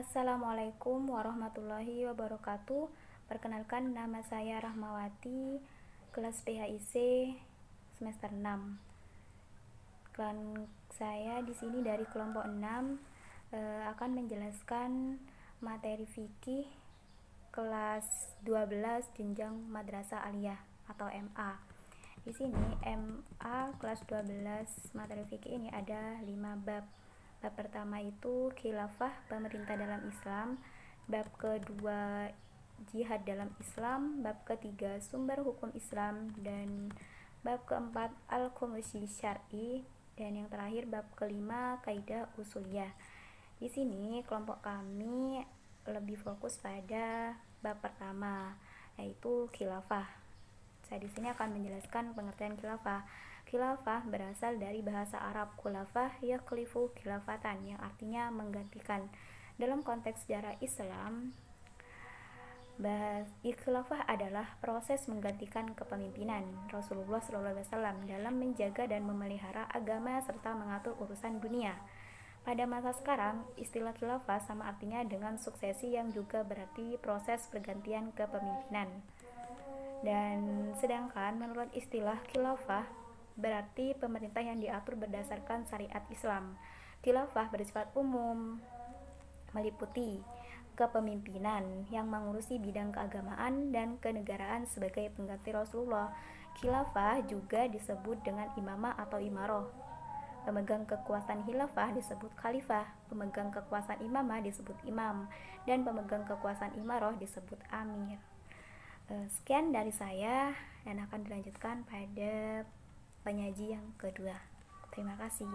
Assalamualaikum warahmatullahi wabarakatuh. Perkenalkan, nama saya Rahmawati, kelas PHIC semester 6. Klan saya di sini dari kelompok 6 akan menjelaskan materi fikih kelas 12 jenjang madrasah aliyah atau MA. Di sini MA kelas 12 materi fikih ini ada 5 bab. Bab pertama itu khilafah, pemerintah dalam Islam. Bab kedua jihad dalam Islam. Bab ketiga sumber hukum Islam. Dan bab keempat al-khumusi syar'i. Dan yang terakhir bab kelima kaidah usuliyah. Di sini kelompok kami lebih fokus pada bab pertama, yaitu khilafah. Saya di sini akan menjelaskan pengertian khilafah. Khilafah berasal dari bahasa Arab khulafah yakhlifu khilafatan, yang artinya menggantikan. Dalam konteks sejarah Islam, khilafah adalah proses menggantikan kepemimpinan Rasulullah SAW dalam menjaga dan memelihara agama serta mengatur urusan dunia. Pada masa sekarang, istilah khilafah sama artinya dengan suksesi, yang juga berarti proses pergantian kepemimpinan. Dan sedangkan menurut istilah khilafah berarti pemerintah yang diatur berdasarkan syariat Islam. Khilafah bersifat umum, meliputi kepemimpinan yang mengurusi bidang keagamaan dan kenegaraan sebagai pengganti Rasulullah. Khilafah juga disebut dengan imamah atau imaroh. Pemegang kekuasaan khilafah disebut khalifah, pemegang kekuasaan imamah disebut imam, dan pemegang kekuasaan imaroh disebut amir. Sekian dari saya, dan akan dilanjutkan pada penyaji yang kedua. Terima kasih.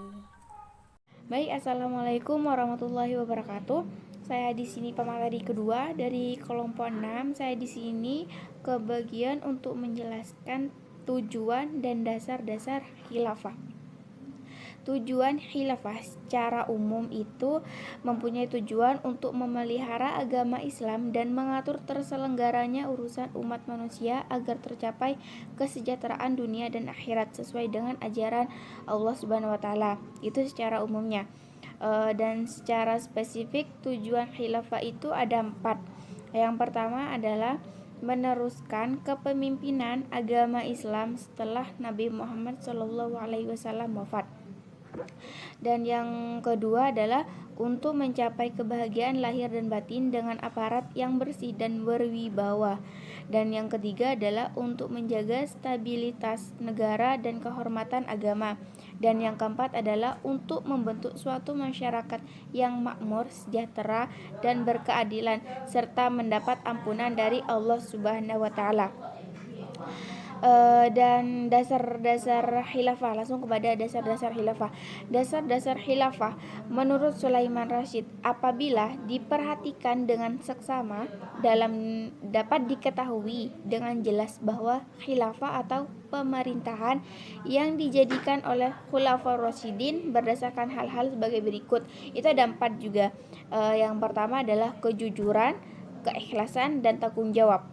Baik, assalamualaikum warahmatullahi wabarakatuh. Saya di sini pemateri kedua dari kelompok 6. Saya di sini kebagian untuk menjelaskan tujuan dan dasar-dasar khilafah. Tujuan khilafah secara umum itu mempunyai tujuan untuk memelihara agama Islam dan mengatur terselenggaranya urusan umat manusia agar tercapai kesejahteraan dunia dan akhirat sesuai dengan ajaran Allah Subhanahu wa taala. Itu secara umumnya. Dan secara spesifik tujuan khilafah itu ada 4. Yang pertama adalah meneruskan kepemimpinan agama Islam setelah Nabi Muhammad SAW wafat. Dan yang kedua adalah untuk mencapai kebahagiaan lahir dan batin dengan aparat yang bersih dan berwibawa. Dan yang ketiga adalah untuk menjaga stabilitas negara dan kehormatan agama. Dan yang keempat adalah untuk membentuk suatu masyarakat yang makmur, sejahtera, dan berkeadilan, serta mendapat ampunan dari Allah Subhanahu wa taala. Dan dasar-dasar khilafah, langsung kepada dasar-dasar khilafah. Dasar-dasar khilafah menurut Sulaiman Rasyid, apabila diperhatikan dengan seksama, dapat diketahui dengan jelas bahwa khilafah atau pemerintahan yang dijadikan oleh Khulafaur Rasyidin berdasarkan hal-hal sebagai berikut. Itu ada 4 juga. Yang pertama adalah kejujuran, keikhlasan, dan tanggung jawab.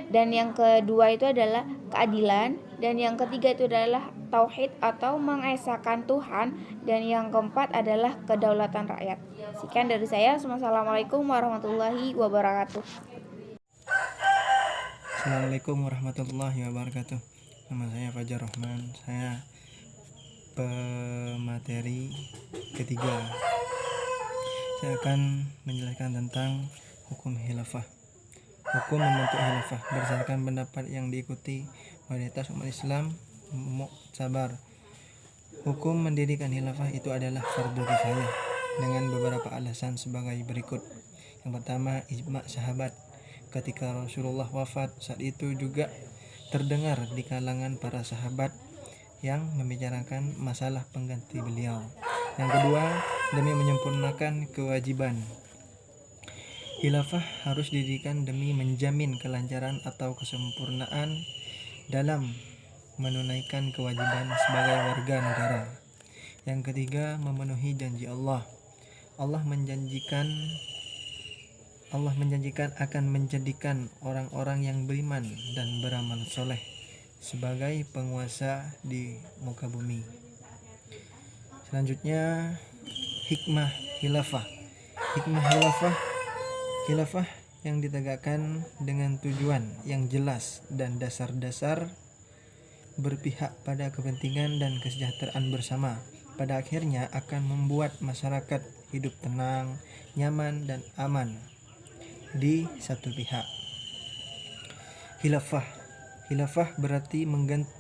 Dan yang kedua itu adalah keadilan, dan yang ketiga itu adalah tauhid atau mengesahkan Tuhan, dan yang keempat adalah kedaulatan rakyat. Sekian dari saya. Wassalamualaikum warahmatullahi wabarakatuh. Assalamualaikum warahmatullahi wabarakatuh. Nama saya Fajar Rahman. Saya pemateri ketiga. Saya akan menjelaskan tentang hukum khilafah. Hukum membentuk khilafah berdasarkan pendapat yang diikuti mayoritas umat Islam muktabar. Hukum mendirikan khilafah itu adalah fardu kifayah dengan beberapa alasan sebagai berikut. Yang pertama, ijma' sahabat. Ketika Rasulullah wafat, saat itu juga terdengar di kalangan para sahabat yang membicarakan masalah pengganti beliau. Yang kedua, demi menyempurnakan kewajiban. Khilafah harus didirikan demi menjamin kelancaran atau kesempurnaan dalam menunaikan kewajiban sebagai warga negara. Yang ketiga, memenuhi janji Allah. Allah menjanjikan akan menjadikan orang-orang yang beriman dan beramal soleh sebagai penguasa di muka bumi. Selanjutnya, hikmah khilafah. Hikmah khilafah yang ditegakkan dengan tujuan yang jelas dan dasar-dasar berpihak pada kepentingan dan kesejahteraan bersama, pada akhirnya akan membuat masyarakat hidup tenang, nyaman, dan aman di satu pihak. Khilafah berarti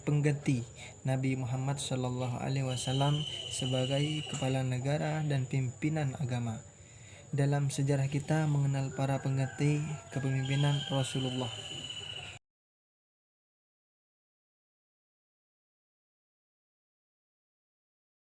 pengganti Nabi Muhammad SAW sebagai kepala negara dan pimpinan agama. Dalam sejarah kita mengenal para pengganti kepemimpinan Rasulullah.